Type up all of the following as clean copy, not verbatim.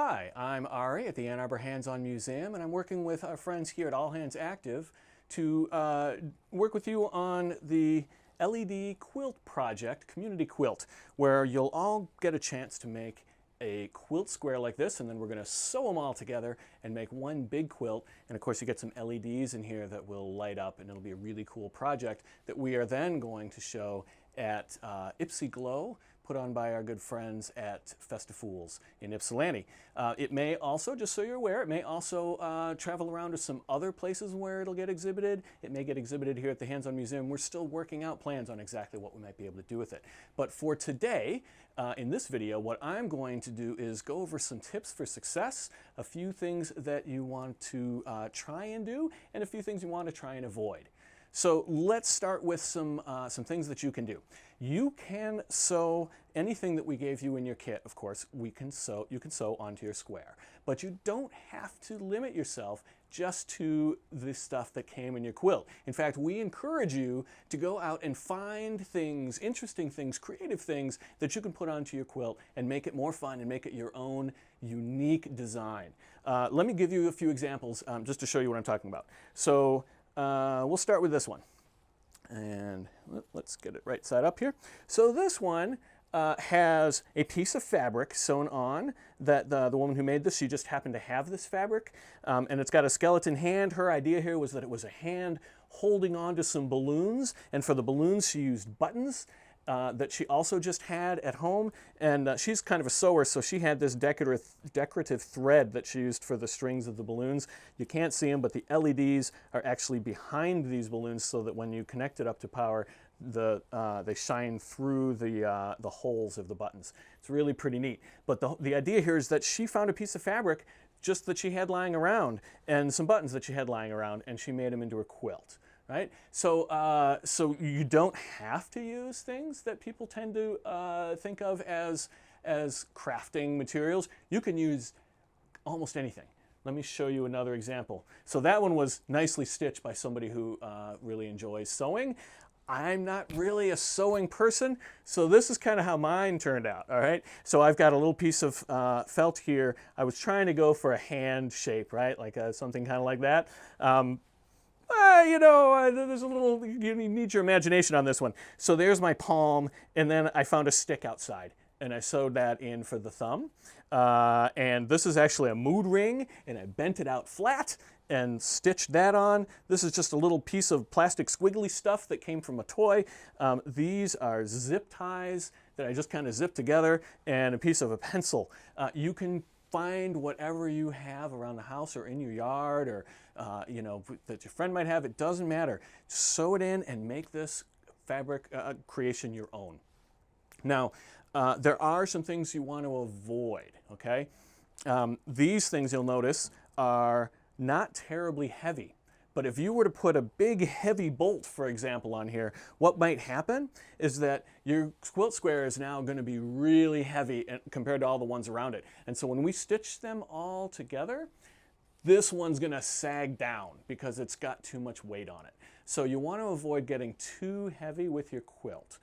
Hi, I'm Ari at the Ann Arbor Hands-On Museum, and I'm working with our friends here at All Hands Active to work with you on the LED quilt project, Community Quilt, where you'll all get a chance to make a quilt square like this, and then we're going to sew them all together and make one big quilt. And of course you get some LEDs in here that will light up, and it'll be a really cool project that we are then going to show at Ipsy Glow, put on by our good friends at Festifools in Ypsilanti. It may also, just so you're aware, it may also travel around to some other places where it'll get exhibited. It may get exhibited here at the Hands-On Museum. We're still working out plans on exactly what we might be able to do with it. But for today, in this video, what I'm going to do is go over some tips for success, a few things that you want to try and do, and a few things you want to try and avoid. So let's start with some things that you can do. You can sew anything that we gave you in your kit, of course, you can sew onto your square. But you don't have to limit yourself just to the stuff that came in your quilt. In fact, we encourage you to go out and find things, interesting things, creative things that you can put onto your quilt and make it more fun and make it your own unique design. Let me give you a few examples just to show you what I'm talking about. So we'll start with this one. And let's get it right side up here. So this one has a piece of fabric sewn on that the woman who made this, she just happened to have this fabric. And it's got a skeleton hand. Her idea here was that it was a hand holding on to some balloons. And for the balloons, she used buttons that she also just had at home. And she's kind of a sewer, so she had this decorative thread that she used for the strings of the balloons. You can't see them, but the LEDs are actually behind these balloons so that when you connect it up to power, they shine through the holes of the buttons. It's really pretty neat. But the idea here is that she found a piece of fabric just that she had lying around and some buttons that she had lying around, and she made them into a quilt. Right? So, so you don't have to use things that people tend to think of as crafting materials. You can use almost anything. Let me show you another example. So that one was nicely stitched by somebody who really enjoys sewing. I'm not really a sewing person, so this is kind of how mine turned out, all right? So I've got a little piece of felt here. I was trying to go for a hand shape, right? Like something kind of like that. There's a little, you need your imagination on this one. So there's my palm, and then I found a stick outside, and I sewed that in for the thumb. And this is actually a mood ring, and I bent it out flat and stitched that on. This is just a little piece of plastic squiggly stuff that came from a toy. These are zip ties that I just kind of zipped together, and a piece of a pencil. You can find whatever you have around the house or in your yard or that your friend might have. It doesn't matter. Sew it in and make this fabric creation your own. Now, there are some things you want to avoid, okay? These things you'll notice are not terribly heavy. But if you were to put a big heavy bolt, for example, on here, what might happen is that your quilt square is now going to be really heavy compared to all the ones around it. And so when we stitch them all together, this one's going to sag down because it's got too much weight on it. So you want to avoid getting too heavy with your quilt.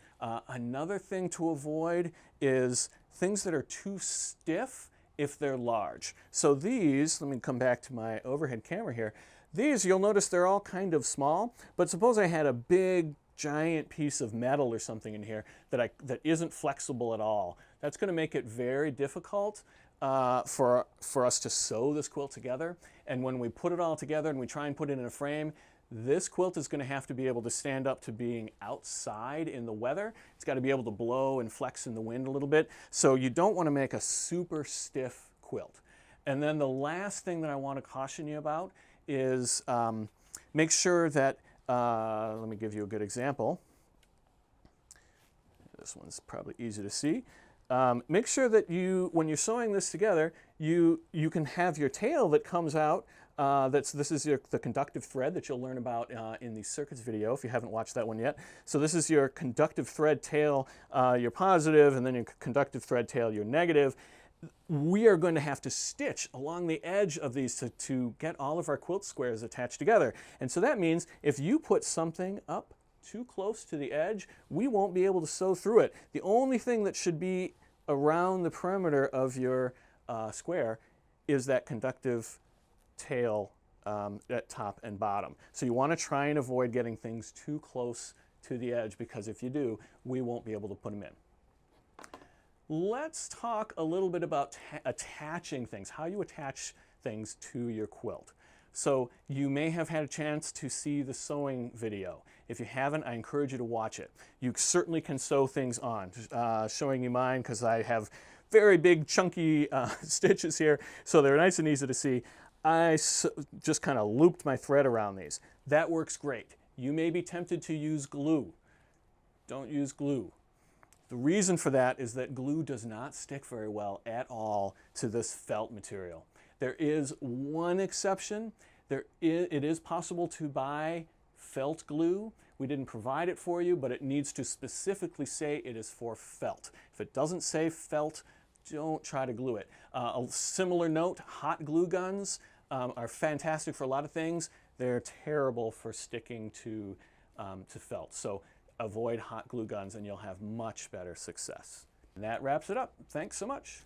Another thing to avoid is things that are too stiff if they're large. So these, let me come back to my overhead camera here. These, you'll notice they're all kind of small, but suppose I had a big, giant piece of metal or something in here that isn't flexible at all. That's going to make it very difficult for us to sew this quilt together. And when we put it all together and we try and put it in a frame, this quilt is going to have to be able to stand up to being outside in the weather. It's got to be able to blow and flex in the wind a little bit. So you don't want to make a super stiff quilt. And then the last thing that I want to caution you about is make sure that, let me give you a good example. This one's probably easy to see. Make sure that when you're sewing this together, you can have your tail that comes out. This is the conductive thread that you'll learn about in the circuits video if you haven't watched that one yet. So this is your conductive thread tail, your positive, and then your conductive thread tail, your negative. We are going to have to stitch along the edge of these to get all of our quilt squares attached together. And so that means if you put something up too close to the edge, we won't be able to sew through it. The only thing that should be around the perimeter of your square is that conductive tail at top and bottom. So you want to try and avoid getting things too close to the edge, because if you do, we won't be able to put them in. Let's talk a little bit about attaching things, how you attach things to your quilt. So you may have had a chance to see the sewing video. If you haven't, I encourage you to watch it. You certainly can sew things on. Showing you mine because I have very big chunky stitches here, so they're nice and easy to see. I just kind of looped my thread around these. That works great. You may be tempted to use glue. Don't use glue. The reason for that is that glue does not stick very well at all to this felt material. There is one exception. It is possible to buy felt glue. We didn't provide it for you, but it needs to specifically say it is for felt. If it doesn't say felt, don't try to glue it. A similar note, hot glue guns are fantastic for a lot of things. They're terrible for sticking to felt. So avoid hot glue guns and you'll have much better success. And that wraps it up. Thanks so much.